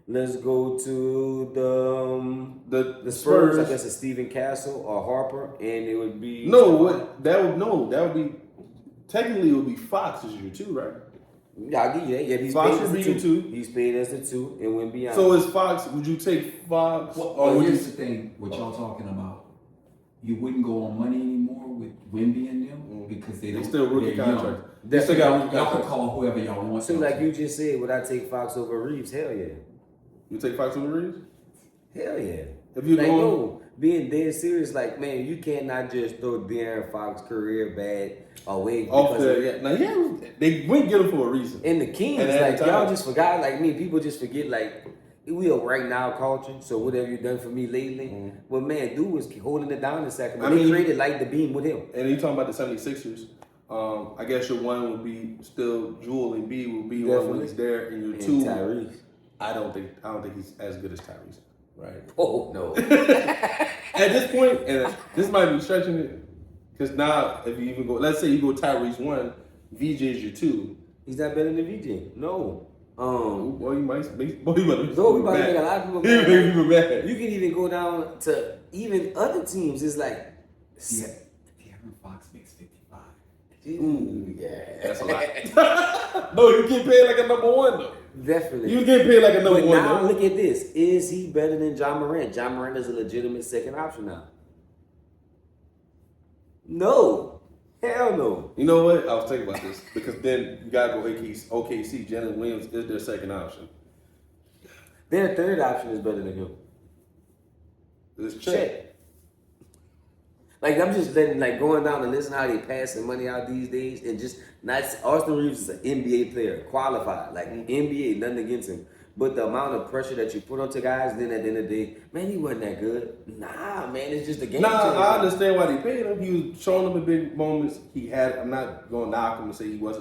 Let's go to the Spurs. I guess it's Stephen Castle or Harper, and it would be that would be technically it would be Fox is your 2, right? Yeah, I'll give you that. Yeah, he's Fox paid as would the be your 2. He's paid as the 2 and went beyond. So is Fox? Would you take Fox? Well, here's the thing. What y'all talking about? You wouldn't go on money anymore with Wemby and them because they still rookie they're young. contract. They still got rookie Y'all can contract. call whoever y'all want. So like you just said, would I take Fox over Reeves? Hell yeah. You take Fox over Reeves? Hell yeah. If you like, going, no, being dead serious, like, man, you cannot just throw De'Aaron Fox's career bad away. off the now they went get him for a reason. And the Kings, And at like, the time- y'all just forgot, like me, people just forget, like, we a right now culture, so whatever you done for me lately. Well, man, dude was holding it down in Sacramento. They created Light the Beam with him. And you talking about the 76ers. I guess your 1 would be still Jewel and B would be one when he's there, and your 2 Tyrese. I don't think he's as good as Tyrese, right? Oh no. At this point, and this might be stretching it, because now if you even go, let's say you go Tyrese 1, VJ is your 2. He's not better than VJ. No. Boy, you might make. Boy, you better make No, we about to mad. make a lot of people He mad. make people mad. You can even go down to even other teams. It's like, Yeah, De'Aaron Fox makes 55. ooh, yeah, That's a lot. No, you get paid like a number 1 though. definitely. You get paid like a number But 1 now though. look at this. Is he better than John Morant? John Morant is a legitimate second option now. No. Hell no. You know what? I was thinking about this because then you gotta go OKC. Jalen Williams is their second option. Their third option is better than him. It's Check. check. Like I'm just letting going down the list and how they passing money out these days, and just not Austin Reeves is an NBA player, qualified, like NBA, nothing against him. But the amount of pressure that you put onto guys, then at the end of the day, man, he wasn't that good. Nah, man, it's just a game. Nah, changer. I understand why they paid him. He was showing them in big moments. I'm not going to knock him and say he's not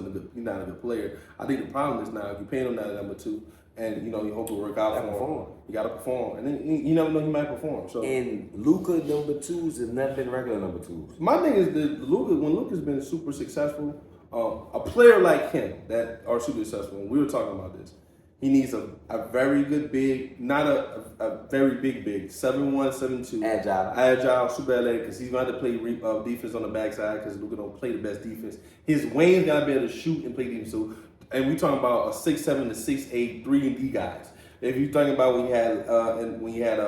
a good player. I think the problem is now if you pay him that number 2, and you hope it work out for him. You got to perform, and then you never know he might perform. So And Luka number 2s is nothing regular number 2s. my thing is that when Luka's been super successful, a player like him that are super successful. And we were talking about this. He needs a very good big, not a very big, 7'1", 7'2". Agile, super athletic, because he's going to have to play defense on the backside because Luka don't play the best defense. His Wayne's got to be able to shoot and play defense. So, and we talking about a 6'7" to 6'8", 3-and-D guys. If you're talking about when you had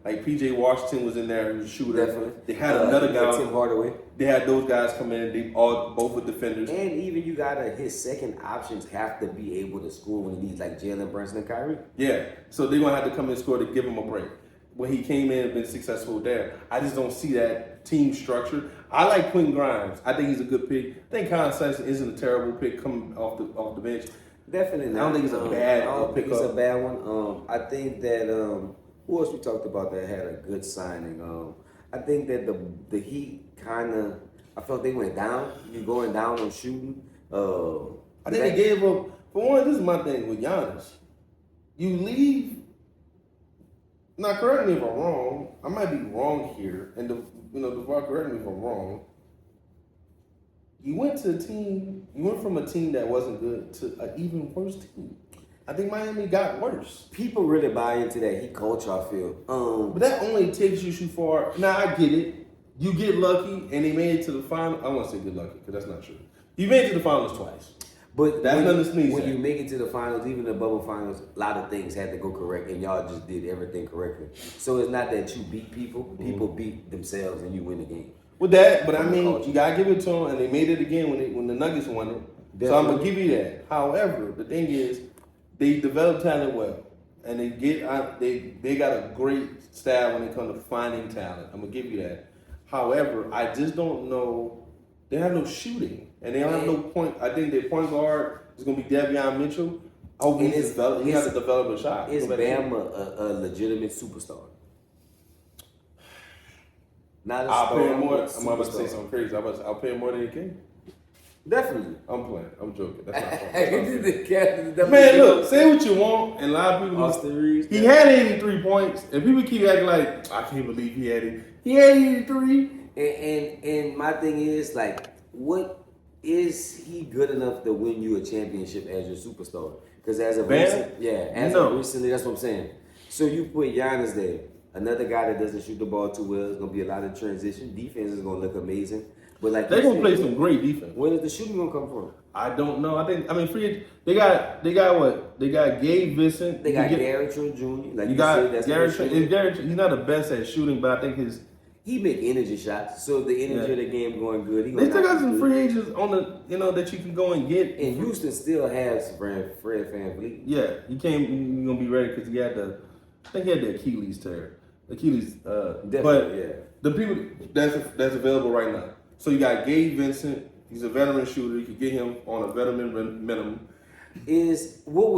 like PJ Washington was in there, he was a shooter. Definitely. They had another guy. Tim Hardaway. They had those guys come in. They both were defenders. And even his second options have to be able to score when he needs, like Jalen Brunson and Kyrie. Yeah, so they're gonna have to come and score to give him a break. When he came in and been successful there, I just don't see that team structure. I like Quentin Grimes. I think he's a good pick. I think Colin Sexton isn't a terrible pick coming off the bench. Definitely not. I don't think it's a bad. I don't think pick it's up. a bad one. I think that who else we talked about that had a good signing? I think that the Heat kind of. I felt they went down. You're going down on shooting. I think they gave up. For one, this is my thing with Giannis. You leave. Now, correct me if I'm wrong. I might be wrong here, and DeVar, correct me if I'm wrong. You went from a team that wasn't good to an even worse team. I think Miami got worse. People really buy into that Heat culture, I feel. But that only takes you too far. Now, I get it. You get lucky, and they made it to the final. I won't say get lucky, because that's not true. You made it to the finals twice. But that's nothing to sneeze when at. you make it to the finals, even the bubble finals, a lot of things had to go correct, and y'all just did everything correctly. So it's not that you beat people; people beat themselves, and you win the game. with that, but I From the mean, culture. you gotta give it to them, and they made it again when the Nuggets won it. So I'm gonna give you that. However, the thing is, they develop talent well, and they got a great style when it comes to finding talent. I'm gonna give you that. However, I just don't know. They have no shooting, and they don't have no point. I think their point guard is gonna be Davion Mitchell. I hope he has to develop a shot. Is Bam a legitimate superstar? Not a I'll star, pay him more. but I'm about to say superstar. something crazy. I'll pay him more than he can. Definitely. I'm playing. I'm joking. That's not Man, Man, look, say what you want, and a lot of people. Austin Reeves. He had 83 points, and people keep acting like I can't believe he had it. He had 83. And my thing is like, what is he good enough to win you a championship as your superstar? Because as of recently, that's what I'm saying. So you put Giannis there, another guy that doesn't shoot the ball too well. It's gonna be a lot of transition. Defense is gonna look amazing, but like They're gonna play some great defense. Where is the shooting gonna come from? I don't know. Free. They got what? They got Gabe Vincent. They got Garrett Trent Jr. Like you got Garrett Trent. He's not the best at shooting, but I think he make energy shots. So the energy of the game going good. They still got some free agents on the that you can go and get. And Houston still has Fred VanVleet. Yeah, he came. He's gonna be ready because he had I think he had the Achilles tear. Achilles. But the people that's available right now. So you got Gabe Vincent. He's a veteran shooter. You can get him on a veteran minimum. What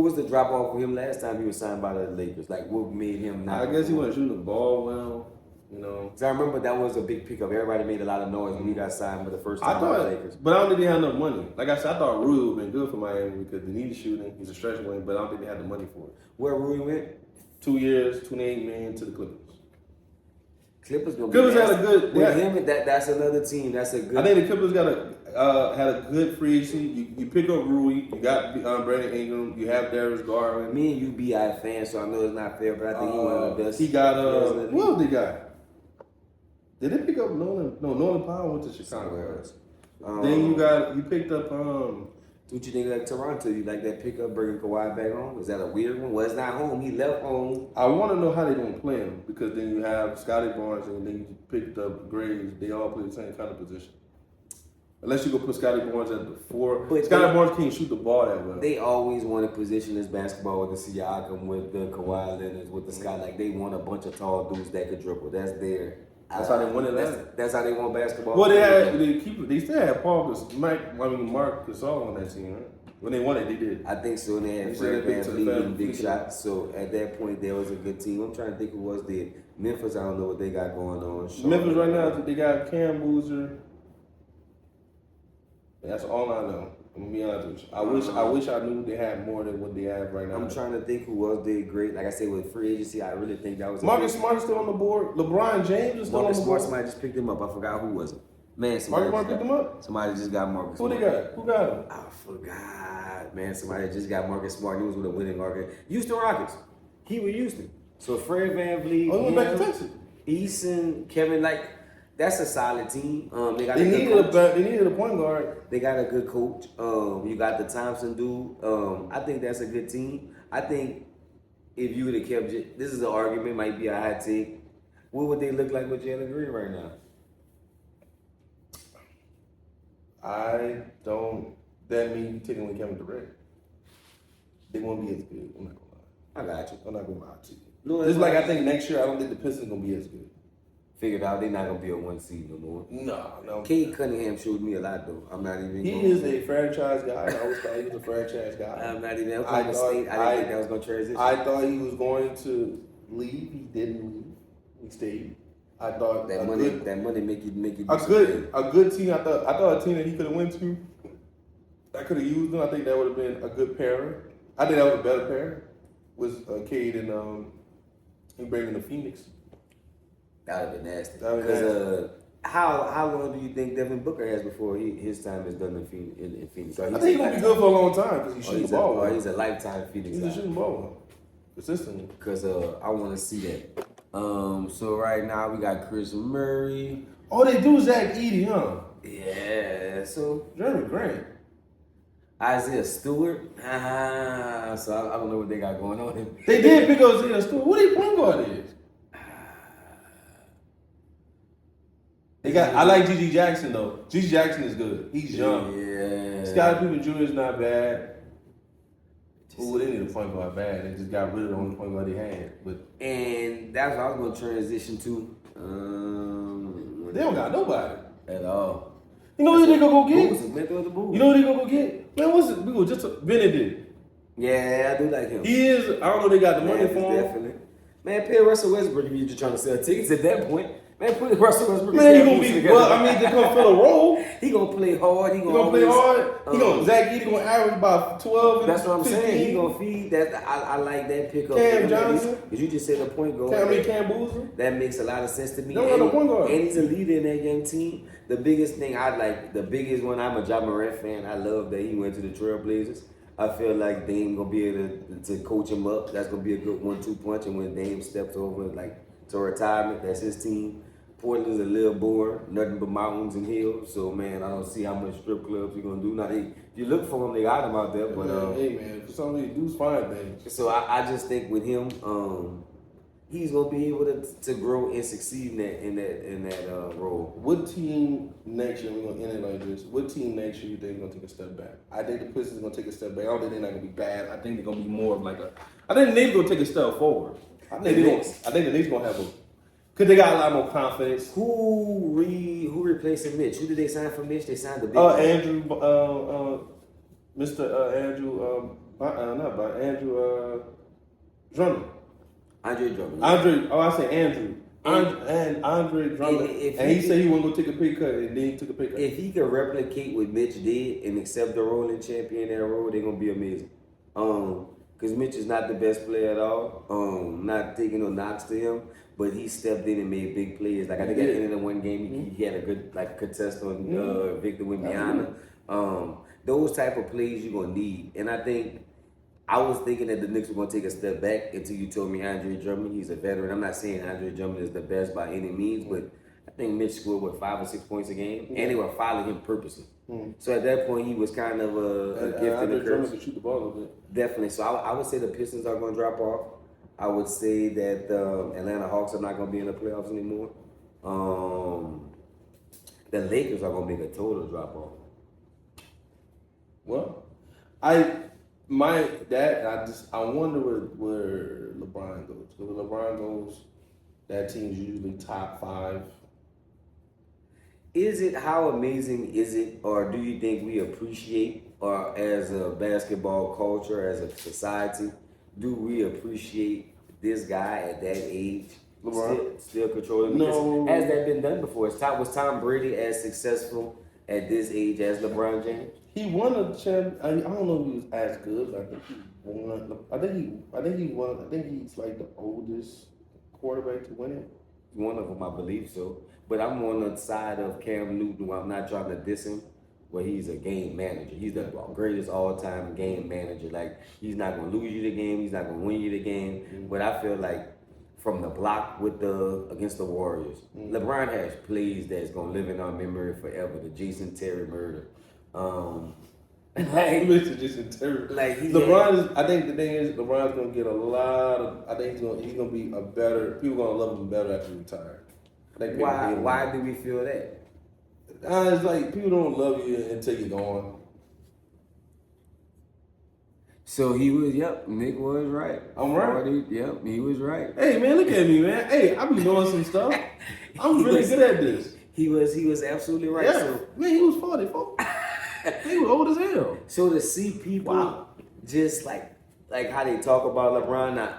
was the drop off for him last time he was signed by the Lakers? Like, what made him not? I guess he wasn't shooting the ball well, you know. So I remember that was a big pickup. Everybody made a lot of noise when he got signed for the first time by the Lakers. But I don't think they had enough money. Like I said, I thought Rui would have been good for Miami because they needed shooting. He's a stretch wing, but I don't think they had the money for it. Where Rui went? 2 years, $28 million to the Clippers. Clippers gonna Clippers be had a good. With him, that's another team. That's a good. I think the Clippers had a good free agency. You pick up Rui. You got Brandon Ingram. You have Darius Garland. Me and you BI fans, so I know it's not fair, but I think he's one of the best. He got what else they got? Did they pick up Nolan? No, Nolan Powell went to Chicago. Then you picked up What you think like Toronto? You like that pickup bringing Kawhi back home? Is that a weird one? Well, it's not home. He left home. I want to know how they gonna play him because then you have Scotty Barnes and then you picked up Graves. They all play the same kind of position. Unless you go put Scotty Barnes at the 4. But Scotty Barnes can't shoot the ball that well. They always want to position this basketball with the Siakam, with the Kawhi Leonard, with the Scott. Like they want a bunch of tall dudes that could dribble. That's their. That's how they won it. That's how they want basketball. Well, they still had Mark Gasol on that team, right? When they won it, they did. I think so. And they had Fred VanVleet and big shots. So at that point, there was a good team. I'm trying to think who was there. Memphis. I don't know what they got going on. Memphis right now, they got Cam Boozer. That's all I know. I'm gonna be honest with you. I wish I knew they had more than what they have right now. I'm trying to think who else did great. Like I said, with free agency, I really think that was. Marcus Smart is still on the board. LeBron James is still on the board. Somebody just picked him up. I forgot who was it. Man, Marcus Smart picked him up. Somebody just got Marcus. Who they got? Who got him? I forgot. Man, somebody just got Marcus Smart. He was with a winning market. Houston Rockets. He with Houston. So Fred VanVleet. Oh, he went back to Texas. Eason, Kevin, like. That's a solid team. They needed a point guard. They got a good coach. You got the Thompson dude. I think that's a good team. I think if you would have kept, this is an argument, might be a hot take. What would they look like with Jalen Green right now? I don't. That means you taking away Kevin Durant. They won't be as good. I'm not gonna lie. I got you. I'm not gonna lie to you. No, it's like I think next year I don't think the Pistons gonna be as good. Figured out they're not gonna be a 1 seed no more. No. Cade Cunningham showed me a lot though. I'm not even. He is a franchise guy. I always thought he was a franchise guy. I'm not even. I didn't think that was gonna transition. I thought he was going to leave. He didn't leave. He stayed. I thought that money make you a good team. I thought a team that he could have went to that could have used him. I think that would have been a good pairing. I think that was a better pairing was Cade and bringing the Phoenix. That would have been nasty. Because how long do you think Devin Booker has before his time is done in Phoenix? I think he's gonna be good for a long time because he's shooting the ball. Or he's a lifetime Phoenix. He's a shooting ball consistently. Because I want to see that. So right now we got Chris Murray. Oh, they do Zach Edey, huh? Yeah. So Jeremy Grant. Isaiah Stewart. So I don't know what they got going on. They did pick up Isaiah Stewart. What do you point guard is? They got. I like Gigi Jackson though. Gigi Jackson is good. He's young. Yeah. Scottie Pippen Jr. is not bad. Ooh, they need a point guard bad. They just got rid of the only point guard they had. And that's what I was gonna transition to. They don't got nobody at all. You know who they gonna go get? You know who they gonna go get? Man, what's it? We go just Benedict. Yeah, I do like him. He is. I don't know. They got the money for him. Definitely. Man, pay Russell Westbrook if you're just trying to sell tickets at that point. Man, put Russell Westbrook. Man, he gonna be. Well, I mean, to come fill a role. He gonna play hard. He gonna play hard. He gonna Zach Edey gonna average about 12. That's what I'm 15. saying. He gonna feed that. I like that pickup. Cam Johnson. Because you just said a point guard. Cam Boozer. That makes a lot of sense to me. Don't got no point guard. And he's a leader in that young team. The biggest thing I like, the biggest one. I'm a Ja Morant fan. I love that he went to the Trailblazers. I feel like Dame gonna be able to coach him up. That's gonna be a good 1-2 punch. And when Dame steps over like to retirement, that's his team. Portland's a little boring, nothing but mountains and hills. So man, I don't see how much strip clubs you're gonna do. Now if you look for them, they got them out there. But hey man, for some reason, dudes find things. So I just think with him, he's gonna be able to grow and succeed in that role. What team next year, we're gonna end it like this, what team next year you think is gonna take a step back? I think the Pistons are gonna take a step back. I don't think they're not gonna be bad. I think they're gonna be more of like I think the Knicks gonna take a step forward. I think the Knicks gonna have because they got a lot more confidence. Who replacing Mitch? Who did they sign for Mitch? They signed the big Andrew Drummond. Andre Drummond. I say Andrew. Andre Drummond. And he said he wasn't going to take a pay cut, and then he took a pay cut. If he can replicate what Mitch did and accept the role and champion that role, they're going to be amazing. Because Mitch is not the best player at all. Not taking no knocks to him, but he stepped in and made big plays. Like I think at the end of the one game, he had a good contest on Victor Wembanyama. Those type of plays you're going to need. And I think I was thinking that the Knicks were going to take a step back until you told me Andre Drummond. He's a veteran. I'm not saying Andre Drummond is the best by any means, but I think Mitch scored, 5 or 6 points a game? And they were following him purposely. So at that point, he was kind of a gift and a curse. Drummond could shoot the ball a little bit. Definitely. So I would say the Pistons are going to drop off. I would say that the Atlanta Hawks are not going to be in the playoffs anymore. The Lakers are going to make a total drop off. Well, I wonder where LeBron goes. Because when LeBron goes, that team's usually top 5. How amazing is it, or do you think we appreciate, or as a basketball culture, as a society, do we appreciate this guy at that age? LeBron? Still controlling? No. Has that been done before? Was Tom Brady as successful at this age as LeBron James? He won a champ. I don't know if he was as good, but I think he won. I think he won. I think he's like the oldest quarterback to win it. One of them, I believe so. But I'm on the side of Cam Newton, where I'm not trying to diss him, where he's a game manager. He's the greatest all-time game manager. Like, he's not going to lose you the game. He's not going to win you the game. But I feel like from the block against the Warriors, LeBron has plays that's going to live in our memory forever. The Jason Terry murder. Jason Terry. Like LeBron is. I think the thing is, LeBron's gonna get a lot of. I think he's gonna be a better. People gonna love him better after he retires. Why do we feel that? It's like people don't love you until you're gone. So he was. Yep, Nick was right. I'm right. Yep, he was right. Hey man, look at me, man. Hey, I be doing some stuff. I'm really good at this. He was absolutely right. Yeah, So, man, he was 44. He was old as hell. So to see people just like how they talk about LeBron, now,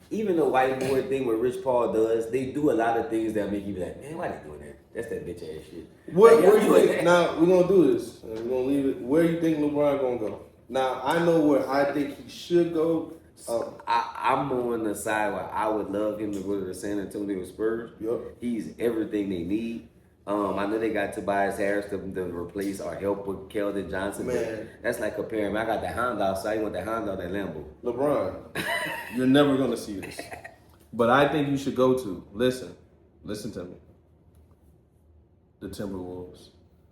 even the white boy thing what Rich Paul does, they do a lot of things that make you be like, man, why they doing that? That's that bitch ass shit. Where you think? Now we're gonna do this. We're gonna leave it. Where you think LeBron gonna go? Now I know where I think he should go. I'm on the side where I would love him to go to the San Antonio Spurs. Yep. He's everything they need. I know they got Tobias Harris to replace or help with Keldon Johnson. Man. That's like comparing. I got the Honda, so I want the Honda that Lambo. LeBron, you're never gonna see this. But I think you should go to, listen to me. The Timberwolves.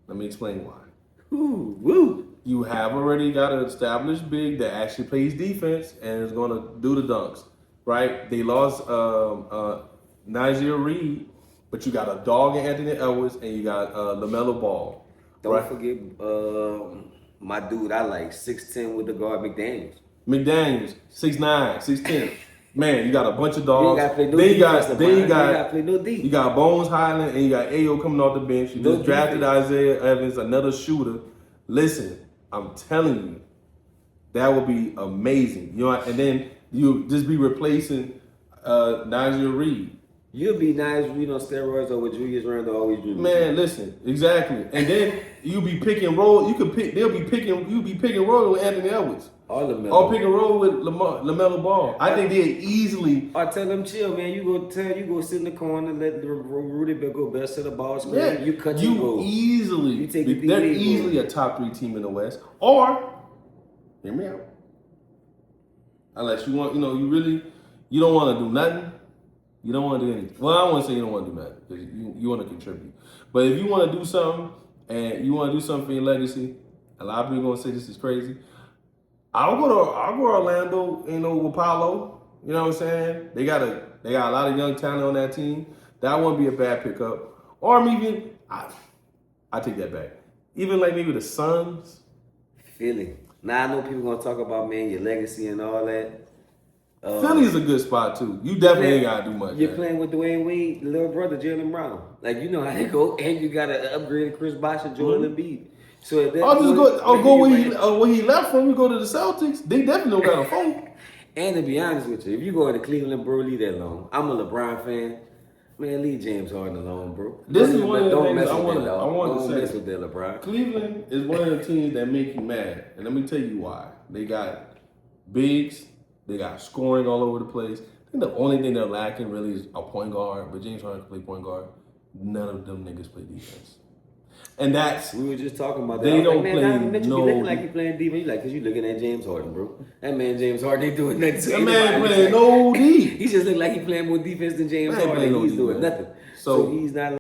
Let me explain why. Ooh, woo. You have already got an established big that actually plays defense and is gonna do the dunks, right? They lost Najee Reed, but you got a dog in Anthony Edwards, and you got LaMelo Ball. Don't forget my dude I like, 6'10" with the guard, McDaniels. McDaniels, 6'9", 6'10". Man, you got a bunch of dogs. You ain't gotta play no then you defense, got, LeBron. then you You ain't got, gotta play no D. you got Bones Highland, and you got Ayo coming off the bench. You No just drafted defense. Isaiah Evans, another shooter. Listen, I'm telling you, that would be amazing. You know, and then you just be replacing Nigel Reed. You'll be nice read on steroids or what Julius Randle always do. Man, listen, exactly. And then you be pick and roll. You could pick. You'll be pick and roll with Anthony Edwards. All the Or pick and roll with LaMelo Ball. I think they easily. Or tell them chill, man. You go sit in the corner, let the Rudy go best to the ball screen. Yeah, You cut your goal. easily. You take the they're D-League easily a top 3 team in the West. Or hear me out. Unless you want, you don't want to do nothing. You don't want to do anything. Well, I don't want to say you don't want to do nothing because you want to contribute. But if you want to do something and you want to do something for your legacy, a lot of people are gonna say this is crazy. I'll go to Orlando, with Paolo. You know what I'm saying? They got a lot of young talent on that team. That wouldn't be a bad pickup. Or maybe I take that back. Even like maybe the Suns. Philly. Now I know people gonna talk about, man, your legacy and all that. Philly's a good spot too. You definitely ain't gotta do much. You're man. playing with Dwayne Wade, little brother Jalen Brown. Like, you know how they go, and you got to upgrade Chris Bosh and Joel Embiid. So at that Go where he left from. You go to the Celtics. They definitely don't got a phone. And to be honest with you, if you go to Cleveland, bro, leave that alone. I'm a LeBron fan. Man, leave James Harden alone, bro. This is one of the Don't things mess I with want that, dog. to Don't say. mess with that, LeBron. Cleveland is one of the teams that make you mad, and let me tell you why. They got bigs. They got scoring all over the place. I think the only thing they're lacking really is a point guard, but James Harden can play point guard. None of them niggas play defense. And that's... We were just talking about that. They don't play play you be no... looking like you playing defense. You like, because you looking at James Harden, bro. That man James Harden ain't doing nothing to That man anybody. playing no D. He just look like he playing more defense than James Man Harden. playing no He's D, doing man. nothing. So So he's not...